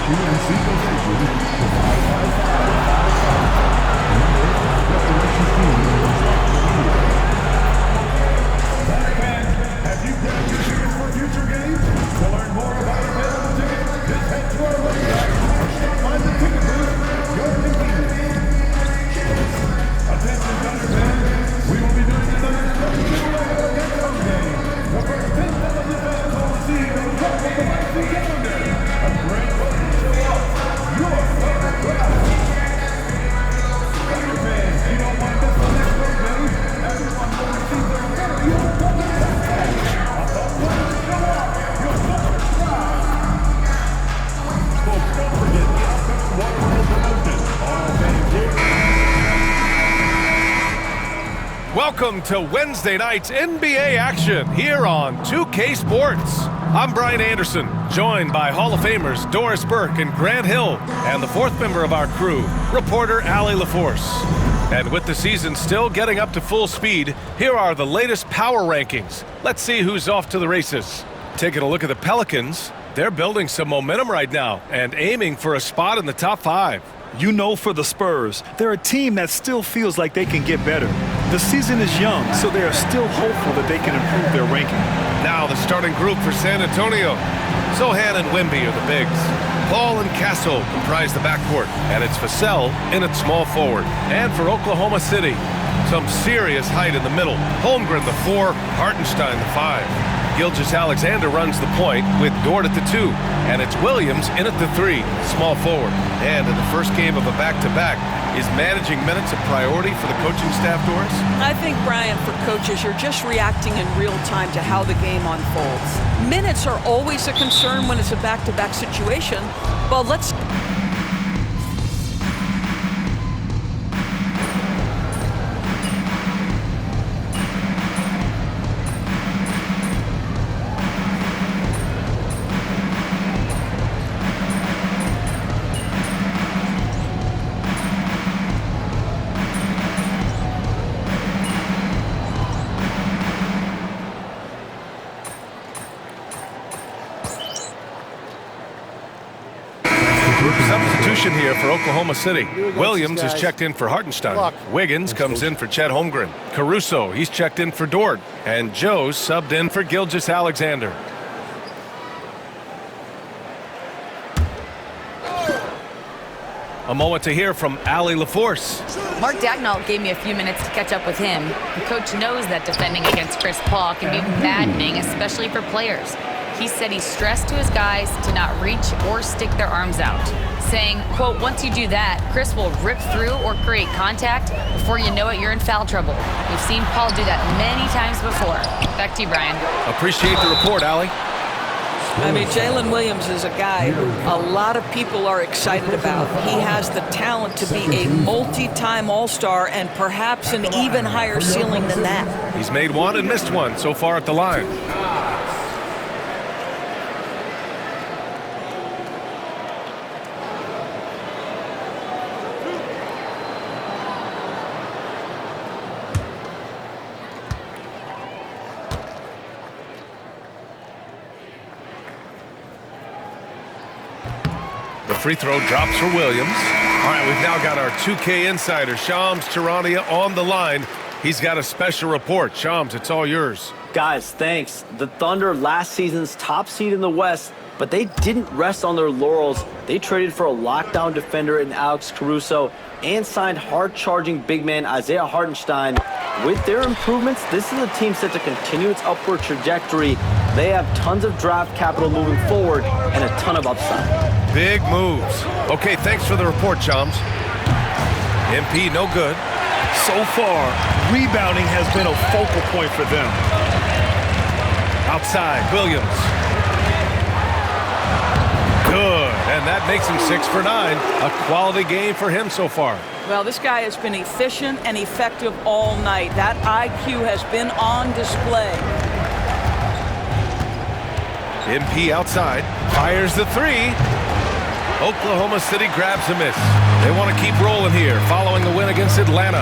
Have you registered for future games? To learn more about available tickets, just head to our website or stop by the ticket booth. Your convenience. Attention, Thunder fans. We will be doing another special giveaway of the home game. The first 10,000 fans will receive a drop of the Maxi calendar. A great way to show off your favorite product. Thunder fans, you don't want to miss the next home game. Everyone will receive their very own Thunder backpack. A home way to show off your favorite product. Folks, don't forget the upcoming Waterworld promotion. All fans here. Welcome to Wednesday night's NBA action here on 2K Sports. I'm Brian Anderson, joined by Hall of Famers Doris Burke and Grant Hill, and the fourth member of our crew, reporter Allie LaForce. And with the season still getting up to full speed, here are the latest power rankings. Let's see who's off to the races. Taking a look at the Pelicans, they're building some momentum right now and aiming for a spot in the top 5. You know, for the Spurs, they're a team that still feels like they can get better. The season is young, so they are still hopeful that they can improve their ranking. Now the starting group for San Antonio. Zohan and Wemby are the bigs. Paul and Castle comprise the backcourt, and it's Vassell in at small forward. And for Oklahoma City, some serious height in the middle. Holmgren the 4, Hartenstein the 5. Gilgeous-Alexander runs the point with Dort at the 2, and it's Williams in at the 3, small forward. And in the first game of a back-to-back, is managing minutes a priority for the coaching staff, Doris? I think, Brian, for coaches, you're just reacting in real time to how the game unfolds. Minutes are always a concern when it's a back-to-back situation, but let's... Substitution here for Oklahoma City. Williams is checked in for Hartenstein. Wiggins comes in for Chet Holmgren. Caruso, he's checked in for Dort. And Joe's subbed in for Gilgeous-Alexander. A moment to hear from Allie LaForce. Mark Dagnall gave me a few minutes to catch up with him. The coach knows that defending against Chris Paul can be maddening, especially for players. He said he's stressed to his guys to not reach or stick their arms out, saying, quote, once you do that, Chris will rip through or create contact. Before you know it, you're in foul trouble. We've seen Paul do that many times before. Back to you, Brian. Appreciate the report, Allie. I mean, Jalen Williams is a guy a lot of people are excited about. He has the talent to be a multi-time All-Star and perhaps an even higher ceiling than that. He's made one and missed one so far at the line. The free throw drops for Williams. All right, we've now got our 2K insider, Shams Charania, on the line. He's got a special report. Shams, it's all yours. Guys, thanks. The Thunder, last season's top seed in the West, but they didn't rest on their laurels. They traded for a lockdown defender in Alex Caruso and signed hard-charging big man Isaiah Hartenstein. With their improvements, this is a team set to continue its upward trajectory. They have tons of draft capital moving forward and a ton of upside. Big moves. Okay, thanks for the report, Shams. MP, no good. So far, rebounding has been a focal point for them. Outside, Williams. Good, and that makes him 6 for 9. A quality game for him so far. Well, this guy has been efficient and effective all night. That IQ has been on display. MP outside, fires the 3. Oklahoma City grabs a miss. They want to keep rolling here following the win against Atlanta.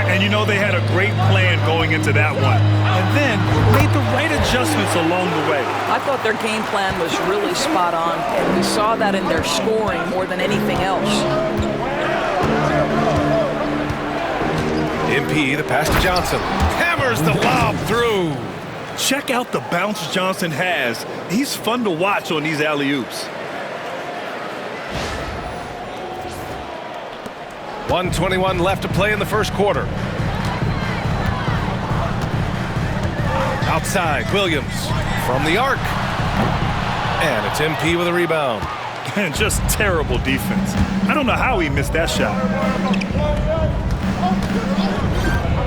And you know they had a great plan going into that one. And then made the right adjustments along the way. I thought their game plan was really spot on, and we saw that in their scoring more than anything else. MP, the pass to Johnson. Hammers the lob through. Check out the bounce Johnson has. He's fun to watch on these alley-oops. 1:21 left to play in the first quarter. Outside, Williams from the arc. And it's MP with a rebound. And just terrible defense. I don't know how he missed that shot.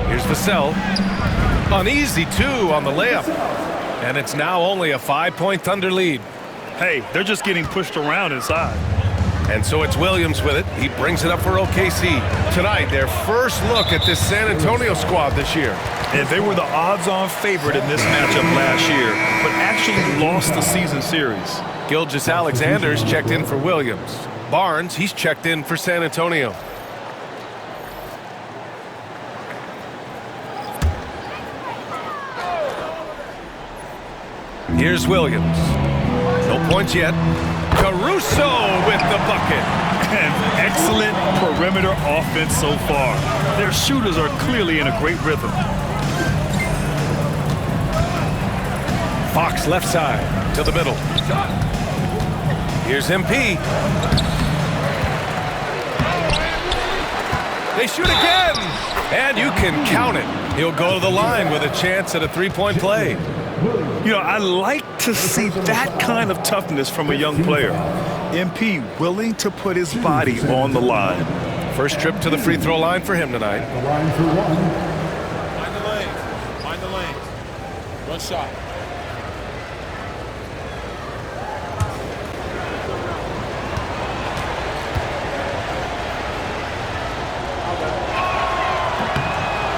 Here's Vassell. Uneasy, too, on the layup. And it's now only a 5-point Thunder lead. Hey, they're just getting pushed around inside. And so it's Williams with it. He brings it up for OKC. Tonight, their first look at this San Antonio squad this year. And they were the odds-on favorite in this matchup last year, but actually lost the season series. Gilgeous-Alexander's checked in for Williams. Barnes, he's checked in for San Antonio. Here's Williams. No points yet. Caruso with the bucket. And excellent perimeter offense so far. Their shooters are clearly in a great rhythm. Fox left side to the middle. Here's MP. They shoot again. And you can count it. He'll go to the line with a chance at a three-point play. You know, I like to see that kind of toughness from a young player. MP willing to put his body on the line. First trip to the free throw line for him tonight. The line for one. Find the lane. Find the lane. One shot.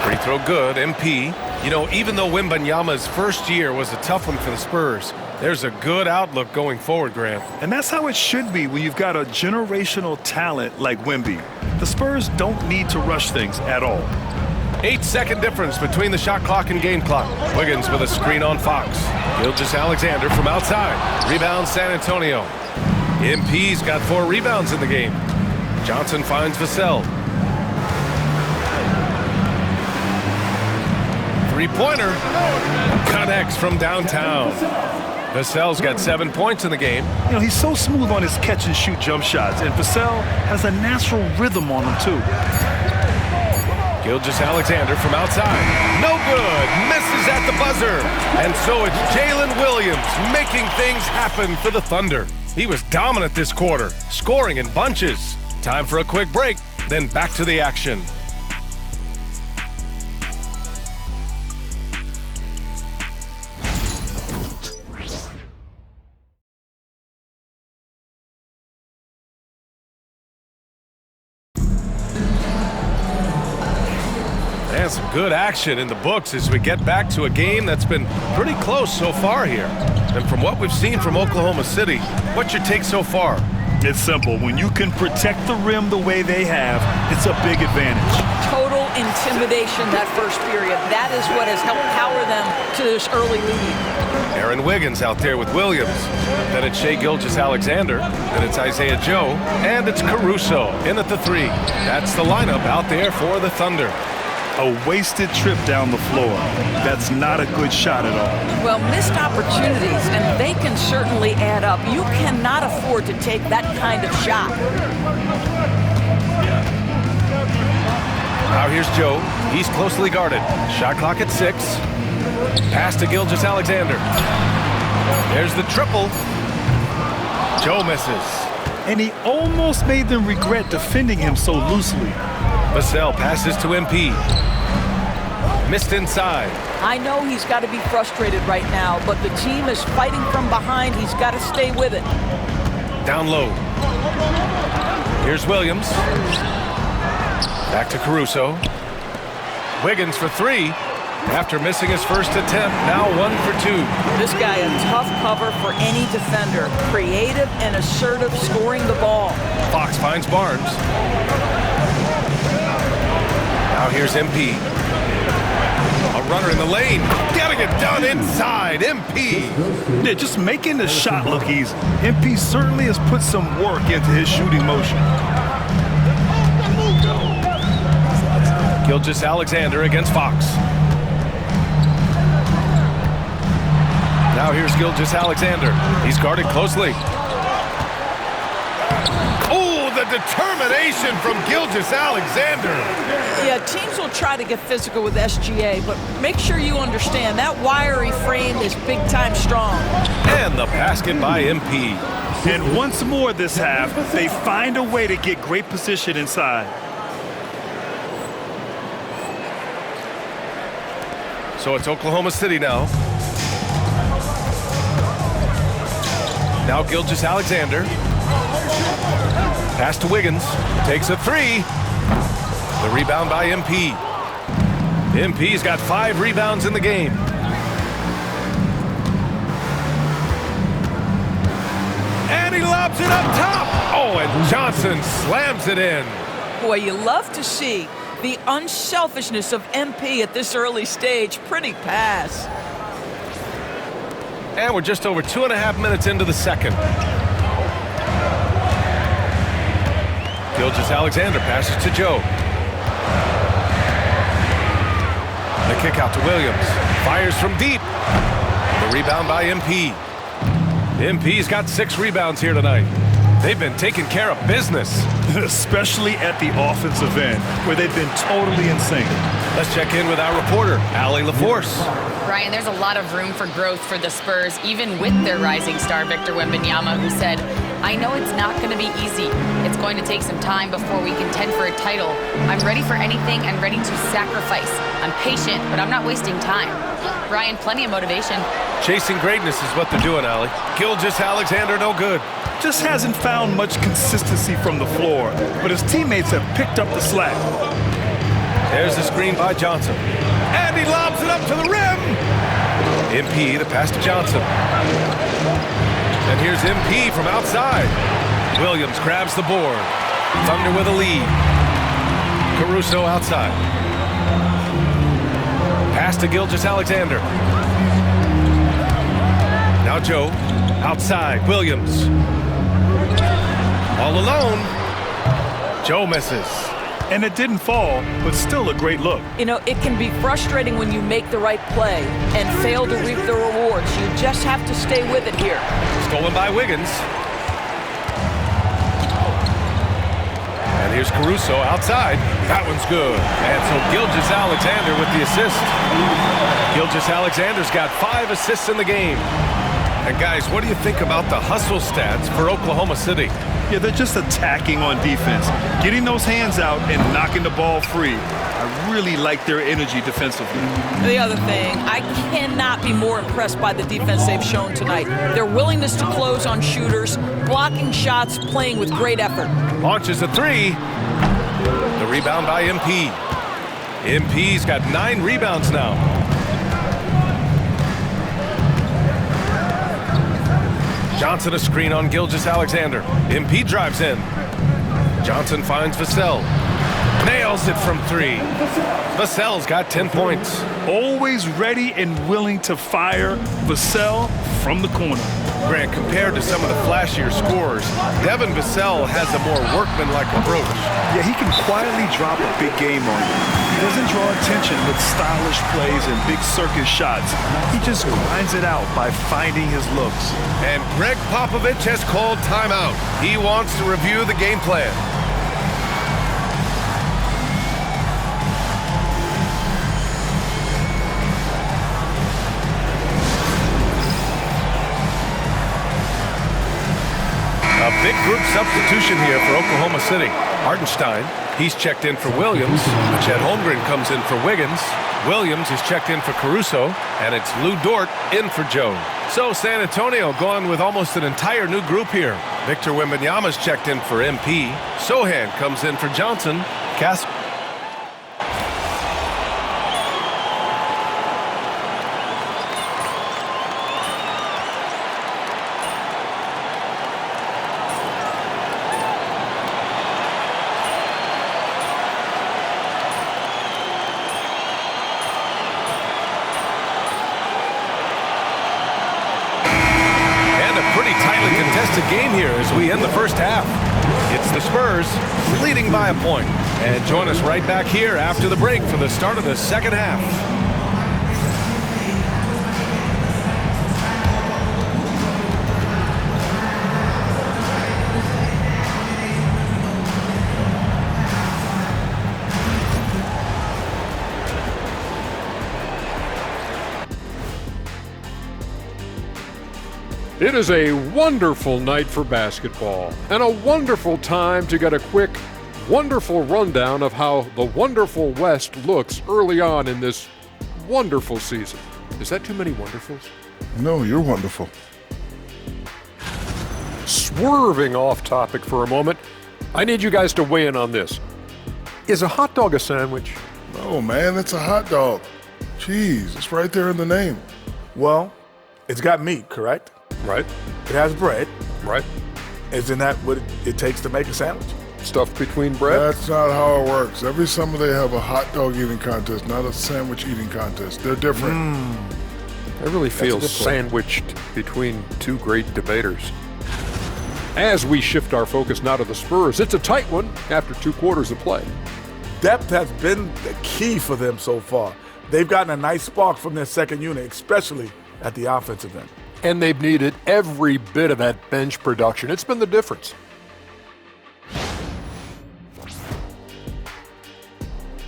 Free throw good, MP. You know, even though Wembanyama's first year was a tough one for the Spurs, there's a good outlook going forward, Grant. And that's how it should be when you've got a generational talent like Wemby. The Spurs don't need to rush things at all. 8-second difference between the shot clock and game clock. Wiggins with a screen on Fox. Gilgeous-Alexander from outside. Rebound San Antonio. MP's got 4 rebounds in the game. Johnson finds Vassell. Three-pointer connects from downtown. Vassell's got 7 points in the game. You know, he's so smooth on his catch-and-shoot jump shots, and Vassell has a natural rhythm on him, too. Gilgeous-Alexander from outside. No good. Misses at the buzzer. And so it's Jalen Williams making things happen for the Thunder. He was dominant this quarter, scoring in bunches. Time for a quick break, then back to the action. And some good action in the books as we get back to a game that's been pretty close so far here. And from what we've seen from Oklahoma City, what's your take so far? It's simple. When you can protect the rim the way they have, it's a big advantage. Total intimidation that first period. That is what has helped power them to this early lead. Aaron Wiggins out there with Williams. Then it's Shai Gilgeous-Alexander. Then it's Isaiah Joe. And it's Caruso in at the 3. That's the lineup out there for the Thunder. A wasted trip down the floor. That's not a good shot at all. Well, missed opportunities, and they can certainly add up. You cannot afford to take that kind of shot. Now here's Joe. He's closely guarded. Shot clock at 6. Pass to Gilgeous-Alexander. There's the triple. Joe misses. And he almost made them regret defending him so loosely. Vassell passes to MP. Missed inside. I know he's got to be frustrated right now, but the team is fighting from behind. He's got to stay with it. Down low. Here's Williams. Back to Caruso. Wiggins for 3. After missing his first attempt, now 1 for 2. This guy a tough cover for any defender. Creative and assertive scoring the ball. Fox finds Barnes. Now here's MP. A runner in the lane. Getting it done inside. MP. Yeah, just making the shot look easy. MP certainly has put some work into his shooting motion. Gilgeous-Alexander against Fox. Now here's Gilgeous-Alexander. He's guarded closely. Oh, the determination from Gilgeous-Alexander. Yeah, teams will try to get physical with SGA, but make sure you understand that wiry frame is big-time strong. And the basket by MP. And once more this half, they find a way to get great position inside. So it's Oklahoma City now. Now Gilgeous-Alexander. Pass to Wiggins. Takes a three. The rebound by MP. MP's got 5 rebounds in the game. And he lobs it up top. Oh, and Johnson slams it in. Boy, you love to see the unselfishness of MP at this early stage. Pretty pass. And we're just over 2.5 minutes into the second. Gilgeous-Alexander passes to Joe. The kick out to Williams. Fires from deep. The rebound by MP. MP's got 6 rebounds here tonight. They've been taking care of business. Especially at the offensive end, where they've been totally insane. Let's check in with our reporter, Allie LaForce. Ryan, there's a lot of room for growth for the Spurs, even with their rising star, Victor Wembanyama, who said, "I know it's not going to be easy. It's going to take some time before we contend for a title. I'm ready for anything and ready to sacrifice. I'm patient, but I'm not wasting time." Ryan, plenty of motivation. Chasing greatness is what they're doing, Allie. Gilgeous-Alexander, no good. Just hasn't found much consistency from the floor, but his teammates have picked up the slack. There's the screen by Johnson. And he lobs it up to the rim. MP, the pass to Johnson. And here's MP from outside. Williams grabs the board. Thunder with a lead. Caruso outside. Pass to Gilgeous-Alexander. Now Joe, outside, Williams. All alone. Joe misses. And it didn't fall, but still a great look. You know, it can be frustrating when you make the right play and fail to reap the rewards. You just have to stay with it here. Stolen by Wiggins. And here's Caruso outside. That one's good. And so Gilgeous-Alexander with the assist. Gilgeous-Alexander's got 5 assists in the game. And guys, what do you think about the hustle stats for Oklahoma City? Yeah, they're just attacking on defense, getting those hands out and knocking the ball free. I really like their energy defensively. The other thing, I cannot be more impressed by the defense they've shown tonight. Their willingness to close on shooters, blocking shots, playing with great effort. Launches a 3. The rebound by MP. MP's got 9 rebounds now. Johnson a screen on Gilgeous-Alexander. MP drives in. Johnson finds Vassell. Nails it from 3. Vassell's got 10 points. Always ready and willing to fire. Vassell from the corner. Grant, compared to some of the flashier scorers, Devin Vassell has a more workmanlike approach. Yeah, he can quietly drop a big game on you. He doesn't draw attention with stylish plays and big circus shots. He just grinds it out by finding his looks. And Greg Popovich has called timeout. He wants to review the game plan. A big group substitution here for Oklahoma City. Hartenstein, he's checked in for Williams. Chet Holmgren comes in for Wiggins. Williams is checked in for Caruso. And it's Lou Dort in for Joe. So San Antonio going with almost an entire new group here. Victor Wembanyama's checked in for MP. Sohan comes in for Johnson. contested game here as we end the first half. It's the Spurs leading by a point. And join us right back here after the break for the start of the second half. It is a wonderful night for basketball and a wonderful time to get a quick, wonderful rundown of how the wonderful West looks early on in this wonderful season. Is that too many wonderfuls? No, you're wonderful. Swerving off topic for a moment, I need you guys to weigh in on this. Is a hot dog a sandwich? No, man, it's a hot dog. Cheese, it's right there in the name. Well, it's got meat, correct? Right. It has bread. Right. Isn't that what it takes to make a sandwich? Stuff between bread? That's not how it works. Every summer they have a hot dog eating contest, not a sandwich eating contest. They're different. I really feel sandwiched between two great debaters. As we shift our focus now to the Spurs, it's a tight one after 2 quarters of play. Depth has been the key for them so far. They've gotten a nice spark from their second unit, especially at the offensive end. And they've needed every bit of that bench production. It's been the difference.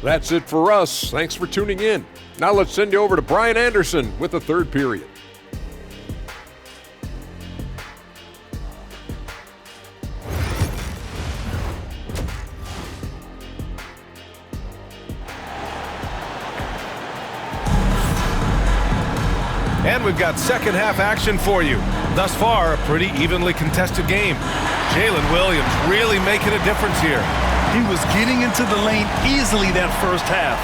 That's it for us. Thanks for tuning in. Now let's send you over to Brian Anderson with the third period. And we've got second half action for you. Thus far, a pretty evenly contested game. Jalen Williams really making a difference here. He was getting into the lane easily that first half.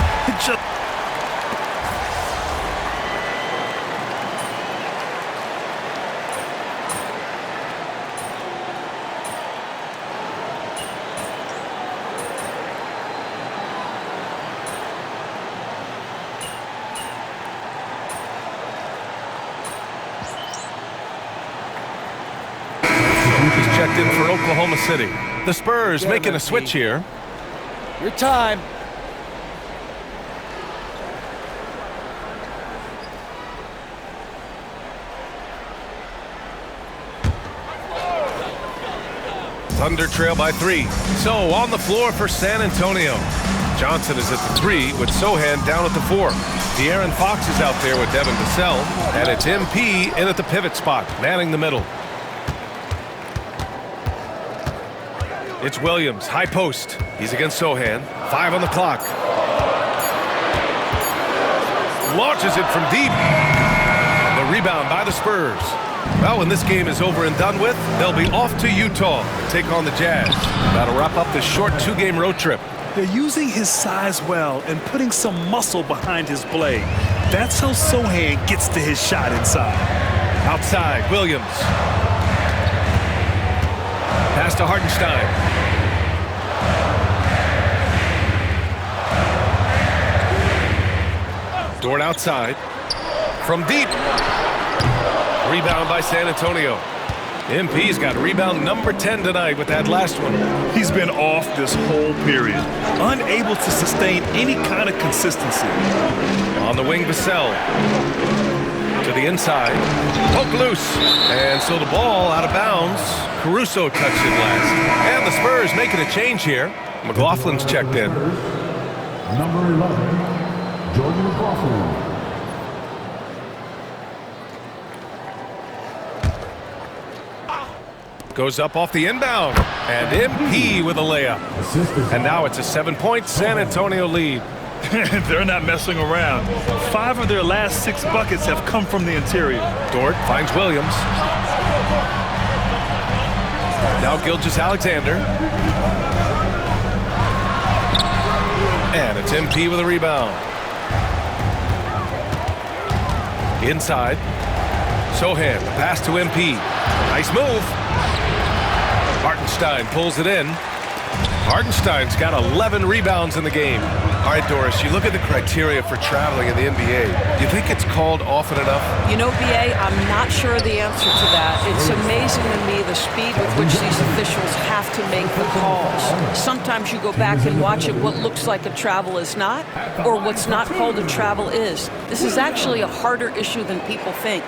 He's checked in for Oklahoma City. The Spurs making a switch here. Your time. Thunder trail by 3. So on the floor for San Antonio. Johnson is at the 3 with Sohan down at the 4. De'Aaron Fox is out there with Devin Vassell. And it's MP in at the pivot spot, manning the middle. It's Williams, high post. He's against Sohan. 5 on the clock. Launches it from deep. The rebound by the Spurs. Well, when this game is over and done with, they'll be off to Utah to take on the Jazz. That'll wrap up this short 2-game road trip. They're using his size well and putting some muscle behind his blade. That's how Sohan gets to his shot inside. Outside, Williams. Pass to Hartenstein. Dort outside. From deep. Rebound by San Antonio. MP's got rebound number 10 tonight with that last one. He's been off this whole period, unable to sustain any kind of consistency. On the wing, Vassell. To the inside. Poke loose. And so the ball out of bounds. Caruso touched it last. And the Spurs making a change here. McLaughlin's checked in. Number 11, Jordan McLaughlin. Goes up off the inbound. And MP with a layup. And now it's a 7-point San Antonio lead. They're not messing around. 5 of their last 6 buckets have come from the interior. Dort finds Williams. Now Gilgeous-Alexander. And it's MP with a rebound. Inside. Sohan, pass to MP. Nice move. Hartenstein pulls it in. Hartenstein's got 11 rebounds in the game. All right, Doris, you look at the criteria for traveling in the NBA. Do you think it's called often enough? You know, BA, I'm not sure of the answer to that. It's amazing to me the speed with which these officials have to make the calls. Sometimes you go back and watch it, what looks like a travel is not, or what's not called a travel is. This is actually a harder issue than people think.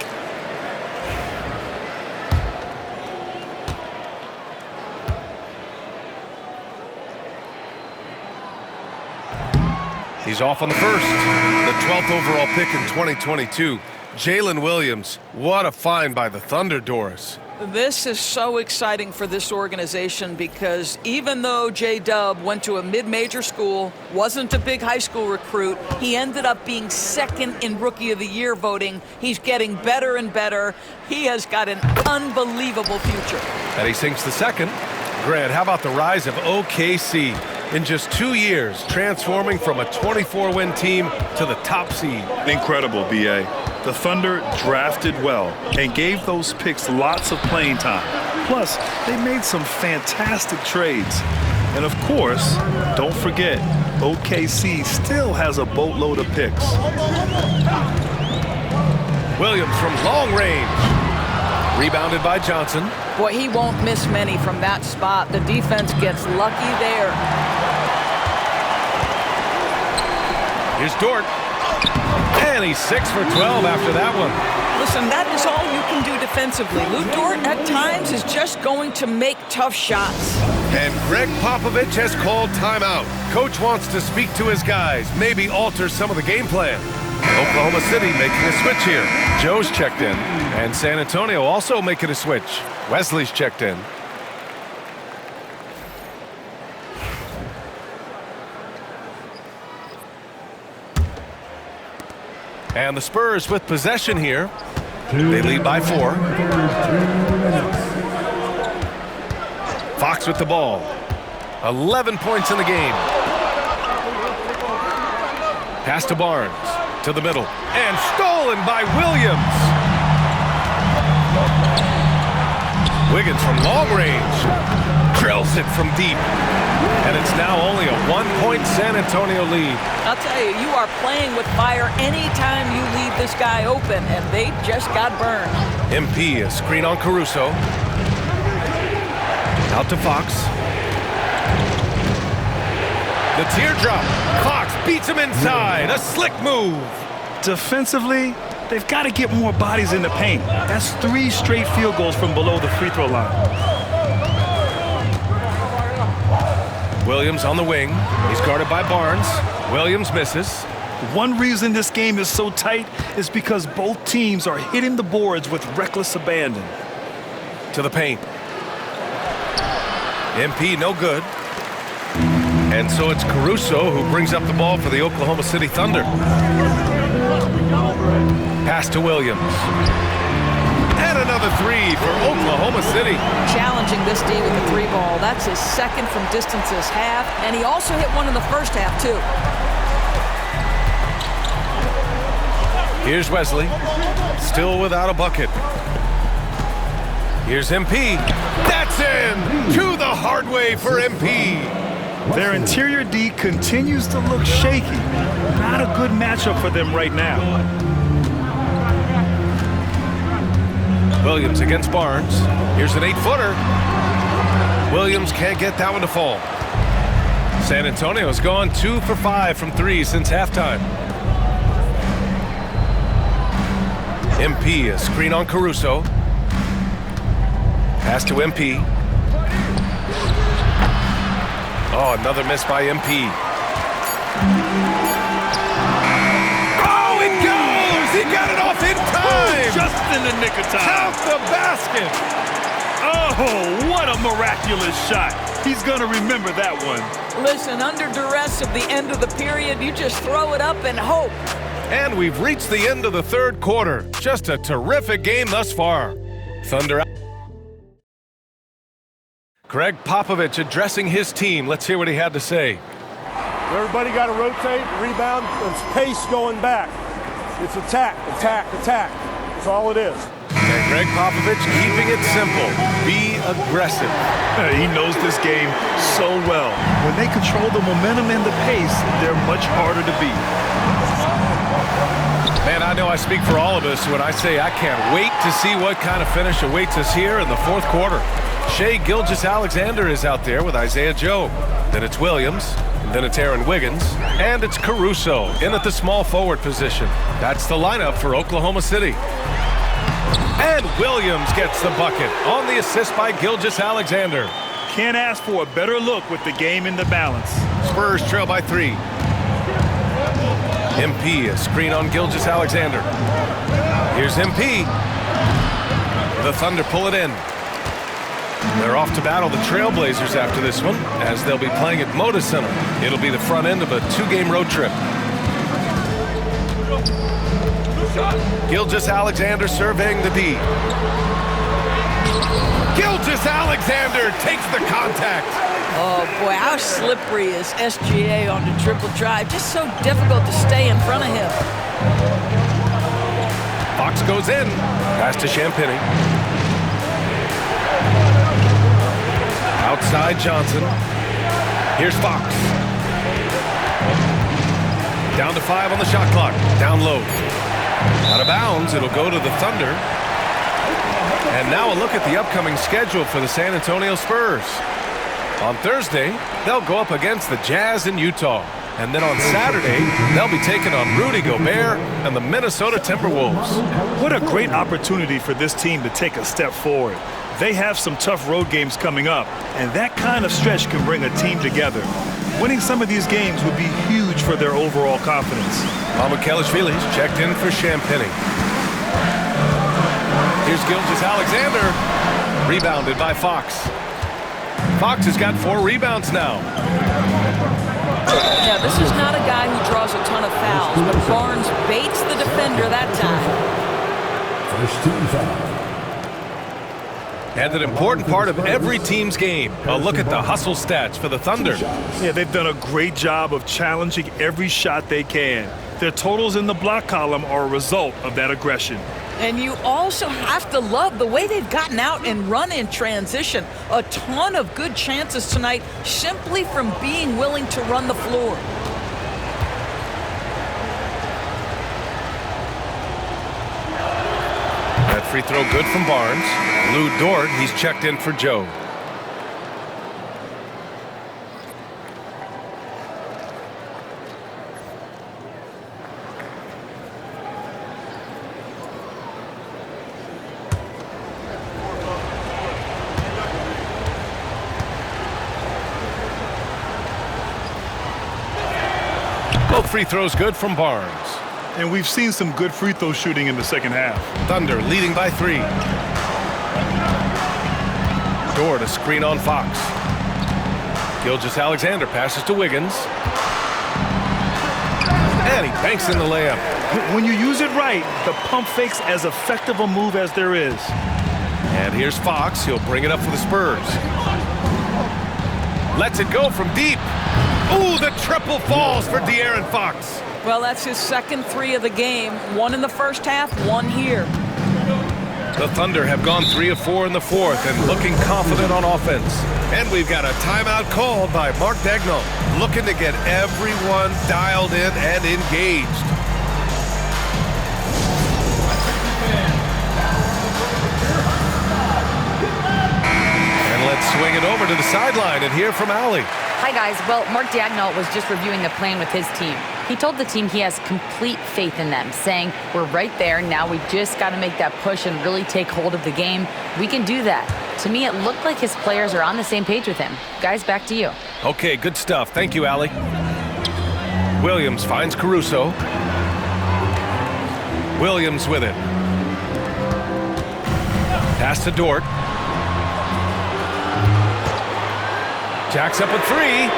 He's off on the first. The 12th overall pick in 2022. Jalen Williams. What a find by the Thunder, Doris. This is so exciting for this organization because even though J-Dub went to a mid-major school, wasn't a big high school recruit, he ended up being second in Rookie of the Year voting. He's getting better and better. He has got an unbelievable future. And he sinks the second. Grant, how about the rise of OKC? In just 2 years, transforming from a 24-win team to the top seed. Incredible, B.A. The Thunder drafted well and gave those picks lots of playing time. Plus, they made some fantastic trades. And of course, don't forget, OKC still has a boatload of picks. Williams from long range. Rebounded by Johnson. Boy, he won't miss many from that spot. The defense gets lucky there. Here's Dort. And he's 6 for 12 after that one. Listen, that is all you can do defensively. Lou Dort, at times, is just going to make tough shots. And Greg Popovich has called timeout. Coach wants to speak to his guys, maybe alter some of the game plan. Oklahoma City making a switch here. Joe's checked in. And San Antonio also making a switch. Wesley's checked in. And the Spurs with possession here. They lead by 4. Fox with the ball. 11 points in the game. Pass to Barnes. To the middle. And stolen by Williams. Wiggins from long range. Drills it from deep. And it's now only a 1-point San Antonio lead. I'll tell you, you are playing with fire anytime you leave this guy open, and they just got burned. MP, a screen on Caruso. Out to Fox. The teardrop. Fox beats him inside. A slick move. Defensively, they've got to get more bodies in the paint. That's 3 straight field goals from below the free throw line. Williams on the wing. He's guarded by Barnes. Williams misses. One reason this game is so tight is because both teams are hitting the boards with reckless abandon. To the paint. MP no good. And so it's Caruso who brings up the ball for the Oklahoma City Thunder. Pass to Williams. And another 3 for Oklahoma City. Challenging this D with the 3 ball. That's his second from distance this half. And he also hit one in the first half, too. Here's Wesley. Still without a bucket. Here's MP. That's in! To the hard way for MP. Their interior D continues to look shaky. Not a good matchup for them right now. Williams against Barnes. Here's an 8-footer. Williams can't get that one to fall. San Antonio's gone 2 for 5 from 3 since halftime. MP, a screen on Caruso. Pass to MP. Oh, another miss by MP. Oh, it goes! He got it off in time! Just in the nick of time. Count the basket! Oh, what a miraculous shot. He's going to remember that one. Listen, under duress at the end of the period, you just throw it up and hope. And we've reached the end of the third quarter. Just a terrific game thus far. Thunder. Greg Popovich addressing his team. Let's hear what he had to say. Everybody got to rotate, rebound, and pace going back. It's attack, attack, attack. That's all it is. And Greg Popovich keeping it simple. Be aggressive. He knows this game so well. When they control the momentum and the pace, they're much harder to beat. Man, I know I speak for all of us when I say I can't wait to see what kind of finish awaits us here in the fourth quarter. Shai Gilgeous-Alexander is out there with Isaiah Joe. Then it's Williams. Then it's Aaron Wiggins. And it's Caruso in at the small forward position. That's the lineup for Oklahoma City. And Williams gets the bucket on the assist by Gilgeous-Alexander. Can't ask for a better look with the game in the balance. Spurs trail by 3. MP, a screen on Gilgeous-Alexander. Here's MP. The Thunder pull it in. They're off to battle the Trailblazers after this one, as they'll be playing at Moda Center. It'll be the front end of a 2-game road trip. Gilgeous-Alexander surveying the D. Gilgeous-Alexander takes the contact. Oh, boy, how slippery is SGA on the triple drive. Just so difficult to stay in front of him. Fox goes in. Pass to Champagny. Outside Johnson. Here's Fox. Down to 5 on the shot clock. Down low. Out of bounds. It'll go to the Thunder. And now a look at the upcoming schedule for the San Antonio Spurs. On Thursday, they'll go up against the Jazz in Utah. And then on Saturday, they'll be taking on Rudy Gobert and the Minnesota Timberwolves. What a great opportunity for this team to take a step forward. They have some tough road games coming up, and that kind of stretch can bring a team together. Winning some of these games would be huge for their overall confidence. Mamukelashvili's checked in for Champagny. Here's Gilgeous-Alexander. Rebounded by Fox. Fox has got 4 rebounds now. Yeah, this is not a guy who draws a ton of fouls, but Barnes baits the defender that time. First team foul. And an important part of every team's game. A look at the hustle stats for the Thunder. Yeah, they've done a great job of challenging every shot they can. Their totals in the block column are a result of that aggression. And you also have to love the way they've gotten out and run in transition. A ton of good chances tonight simply from being willing to run the floor. That free throw good from Barnes. Lou Dort, he's checked in for Joe. Both free throws good from Barnes. And we've seen some good free throw shooting in the second half. Thunder leading by 3. Dort a screen on Fox. Gilgeous-Alexander passes to Wiggins. And he banks in the layup. When you use it right, the pump fake's as effective a move as there is. And here's Fox. He'll bring it up for the Spurs. Lets it go from deep. Ooh, the triple falls for De'Aaron Fox. Well, that's his second 3 of the game. 1 in the first half, 1 here. The Thunder have gone 3 of 4 in the fourth and looking confident on offense. And we've got a timeout called by Mark Daigneault, looking to get everyone dialed in and engaged. And let's swing it over to the sideline and hear from Allie. Hi, guys. Well, Mark Daigneault was just reviewing the plan with his team. He told the team he has complete faith in them, saying, we're right there. Now we just got to make that push and really take hold of the game. We can do that. To me, it looked like his players are on the same page with him. Guys, back to you. Okay, good stuff. Thank you, Allie. Williams finds Caruso. Williams with it. Pass to Dort. Jacks up a 3.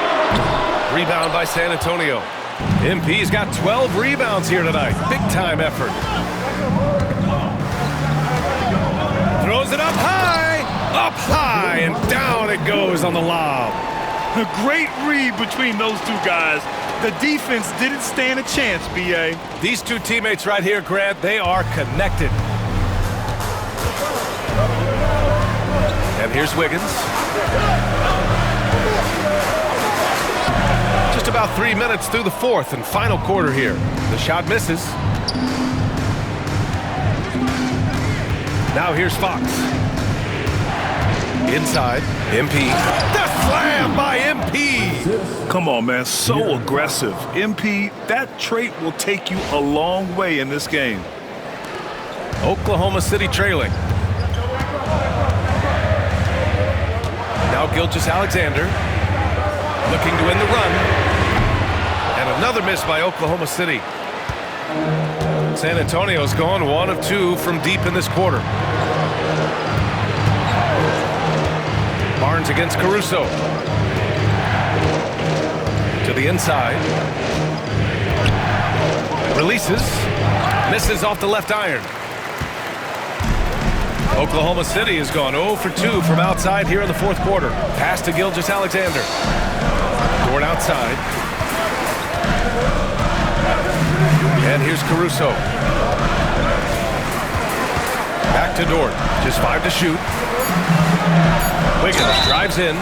Rebound by San Antonio. MP's got 12 rebounds here tonight. Big time effort. Throws it up high, and down it goes on the lob. A great read between those 2 guys. The defense didn't stand a chance, B.A. These 2 teammates right here, Grant, they are connected. And here's Wiggins. Just about 3 minutes through the fourth and final quarter here. The shot misses. Now here's Fox. Inside, MP. The slam by MP! Come on, man, so aggressive. MP, that trait will take you a long way in this game. Oklahoma City trailing. Now Gilgeous-Alexander looking to win the run. And another miss by Oklahoma City. San Antonio's gone 1 of 2 from deep in this quarter. Barnes against Caruso. To the inside. Releases. Misses off the left iron. Oklahoma City has gone 0 for 2 from outside here in the fourth quarter. Pass to Gilgeous-Alexander. Dort outside. And here's Caruso. Back to Dort. Just 5 to shoot. Wiggins drives in.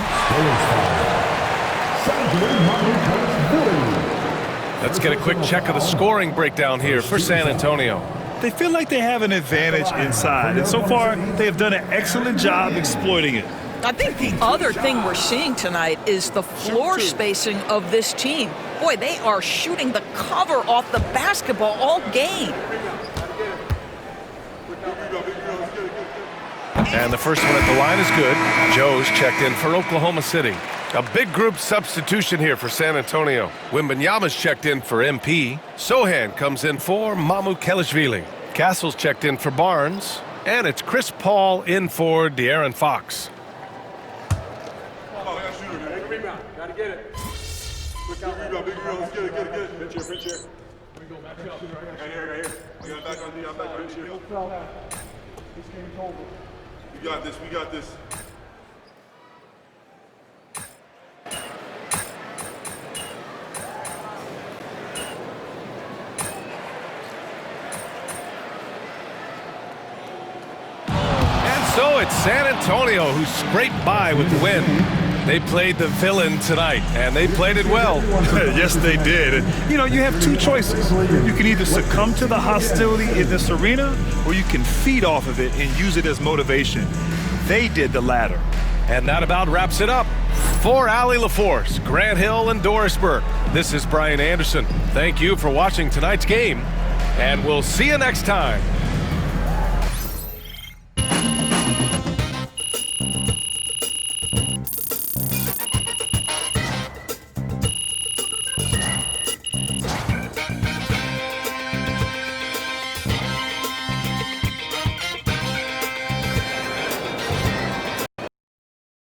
Let's get a quick check of the scoring breakdown here for San Antonio. They feel like they have an advantage inside, and so far they have done an excellent job exploiting it. I think the other thing we're seeing tonight is the floor spacing of this team. Boy, they are shooting the cover off the basketball all game. And the first one at the line is good. Joe's checked in for Oklahoma City. A big group substitution here for San Antonio. Wembanyama's checked in for MP. Sohan comes in for Mamukelashvili. Castle's checked in for Barnes. And it's Chris Paul in for De'Aaron Fox. Gotta get it. Quick out. Big rebound. Let's get it. Bench here. We go back up. Right here. We got back on the bench here. This game's over. We got this. So it's San Antonio who scraped by with the win. They played the villain tonight, and they played it well. Yes, they did. And, you know, you have two choices. You can either succumb to the hostility in this arena, or you can feed off of it and use it as motivation. They did the latter. And that about wraps it up. For Allie LaForce, Grant Hill, and Doris Burke, this is Brian Anderson. Thank you for watching tonight's game, and we'll see you next time.